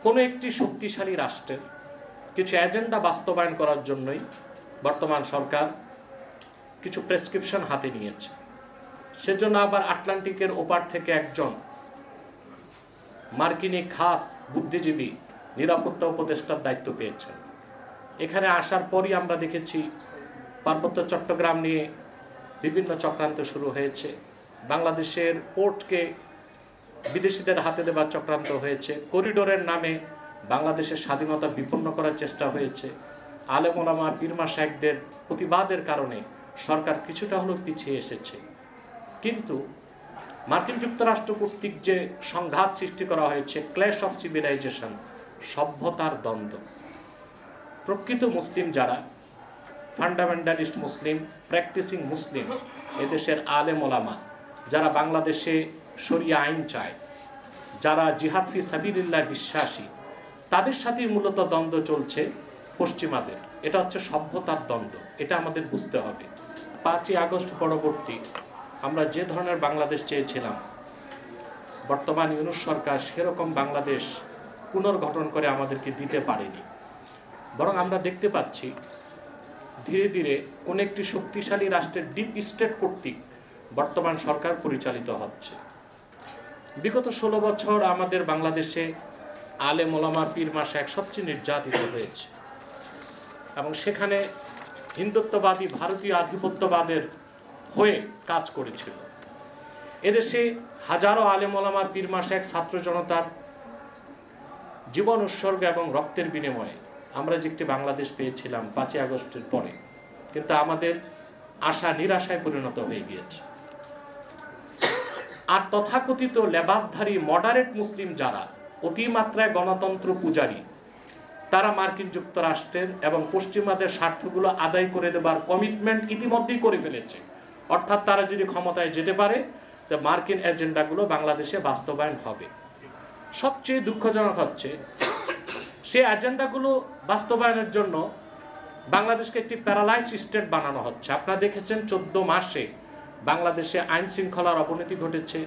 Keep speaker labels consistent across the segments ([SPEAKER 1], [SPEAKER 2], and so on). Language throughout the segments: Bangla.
[SPEAKER 1] কোনো একটি শক্তিশালী রাষ্ট্রের কিছু এজেন্ডা বাস্তবায়ন করার জন্যই বর্তমান সরকার কিছু প্রেসক্রিপশন হাতে নিয়েছে। সেজন্য আবার আটলান্টিকের ওপার থেকে একজন মার্কিনী খাস বুদ্ধিজীবী নিরাপত্তা উপদেষ্টার দায়িত্ব পেয়েছেন। এখানে আসার পরই আমরা দেখেছি পার্বত্য চট্টগ্রাম নিয়ে বিভিন্ন চক্রান্ত শুরু হয়েছে, বাংলাদেশের পোর্টকে বিদেশিদের হাতে দেবার চক্রান্ত হয়েছে, করিডোরের নামে বাংলাদেশের স্বাধীনতা বিপন্ন করার চেষ্টা হয়েছে। আলেম ওলামা পীর মাশায়েখদের প্রতিবাদের কারণে সরকার কিছুটা হলেও পিছিয়ে এসেছে। কিন্তু মার্কিন যুক্তরাষ্ট্র কর্তৃক যে সংঘাত সৃষ্টি করা হয়েছে, ক্ল্যাশ অফ সিভিলাইজেশন, সভ্যতার দ্বন্দ্ব, প্রকৃত মুসলিম যারা ফান্ডামেন্টালিস্ট মুসলিম, প্র্যাকটিসিং মুসলিম, এদেশের আলেম ওলামা যারা বাংলাদেশে শরিয়া আইন চায়, যারা জিহাদ ফি সাবিলিল্লাহ বিশ্বাসী, তাদের সাথেই মূলত দ্বন্দ্ব চলছে পশ্চিমাদের। এটা হচ্ছে সভ্যতার দ্বন্দ্ব, এটা আমাদের বুঝতে হবে। 5ই আগস্ট পরবর্তী আমরা যে ধরনের বাংলাদেশ চেয়েছিলাম, বর্তমান ইউনূস সরকার সেরকম বাংলাদেশ পুনর্গঠন করে আমাদেরকে দিতে পারেনি। বরং আমরা দেখতে পাচ্ছি ধীরে ধীরে কোন একটি শক্তিশালী রাষ্ট্রের ডিপ স্টেট কর্তৃক বর্তমান সরকার পরিচালিত হচ্ছে। বিগত 16 বছর আমাদের বাংলাদেশে আলেম ওলামা পীর মাশায়েখ সবচেয়ে নির্যাতিত হয়েছে এবং সেখানে হিন্দুত্ববাদী ভারতীয় আধিপত্যবাদের হয়ে কাজ করেছিল। এদেশে হাজারো আলেম ওলামা পীর মাশায়েখ ছাত্র জনতার জীবন উৎসর্গ এবং রক্তের বিনিময়ে আমরা যে একটি বাংলাদেশ পেয়েছিলাম 5ই আগস্টের পরে, কিন্তু আমাদের আশা নিরাশায় পরিণত হয়ে গিয়েছে। আর তথাকথিত লেবাসধারী মডারেট মুসলিম যারা অতিমাত্রায় গণতন্ত্র পূজারী, তারা মার্কিন যুক্তরাষ্ট্রের এবং পশ্চিমাদের স্বার্থগুলো আদায় করে দেবার কমিটমেন্ট ইতিমধ্যেই করে ফেলেছে। অর্থাৎ তারা যদি ক্ষমতায় যেতে পারে, তো মার্কিন এজেন্ডাগুলো বাংলাদেশে বাস্তবায়ন হবে। সবচেয়ে দুঃখজনক হচ্ছে সেই এজেন্ডাগুলো বাস্তবায়নের জন্য বাংলাদেশকে একটি প্যারালাইজ স্টেট বানানো হচ্ছে। আপনারা দেখেছেন 14 মাসে বাংলাদেশে আইন শৃঙ্খলার অবনতি ঘটেছে,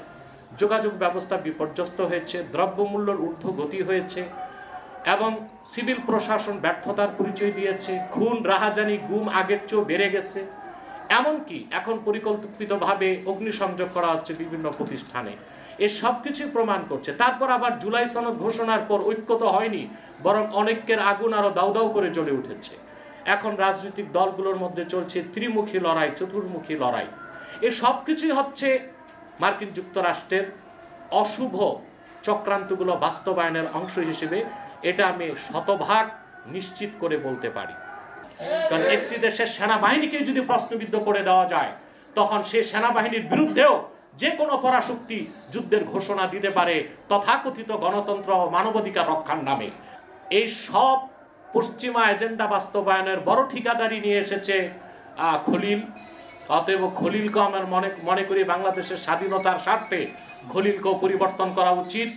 [SPEAKER 1] যোগাযোগ ব্যবস্থা বিপর্যস্ত হয়েছে, দ্রব্যমূল্যের ঊর্ধ্বগতি হয়েছে এবং সিভিল প্রশাসন ব্যর্থতার পরিচয় দিয়েছে, খুন রাহাজানি গুম আগের চেয়েও বেড়ে গেছে। এমনকি এখন পরিকল্পিতভাবে অগ্নিসংযোগ করা হচ্ছে বিভিন্ন প্রতিষ্ঠানে। এই সব কিছুই প্রমাণ করছে। তারপর আবার জুলাই সনদ ঘোষণার পর ঐক্য তো হয়নি, বরং অনেকের আগুন আরো দাউ দাউ করে জ্বলে উঠেছে। এখন রাজনৈতিক দলগুলোর মধ্যে চলছে ত্রিমুখী লড়াই, চতুর্মুখী লড়াই। এই সব কিছুই হচ্ছে মার্কিন যুক্তরাষ্ট্রের অশুভ চক্রান্তগুলো বাস্তবায়নের অংশ হিসেবে। এটা আমি শতভাগ নিশ্চিত করে বলতে পারি। কারণ একটি দেশের সেনাবাহিনীকে যদি প্রশ্নবিদ্ধ করে দেওয়া যায়, তখন সেই সেনাবাহিনীর বিরুদ্ধেও যে কোনো পরাশক্তি যুদ্ধের ঘোষণা দিতে পারে তথাকথিত গণতন্ত্র ও মানবাধিকার রক্ষার নামে। এই সব পশ্চিমা এজেন্ডা বাস্তবায়নের বড় ঠিকাদারি নিয়ে এসেছে খলিল। অতএব খলিলকে আমার মনে করি বাংলাদেশের স্বাধীনতার স্বার্থে খলিলকেও পরিবর্তন করা উচিত।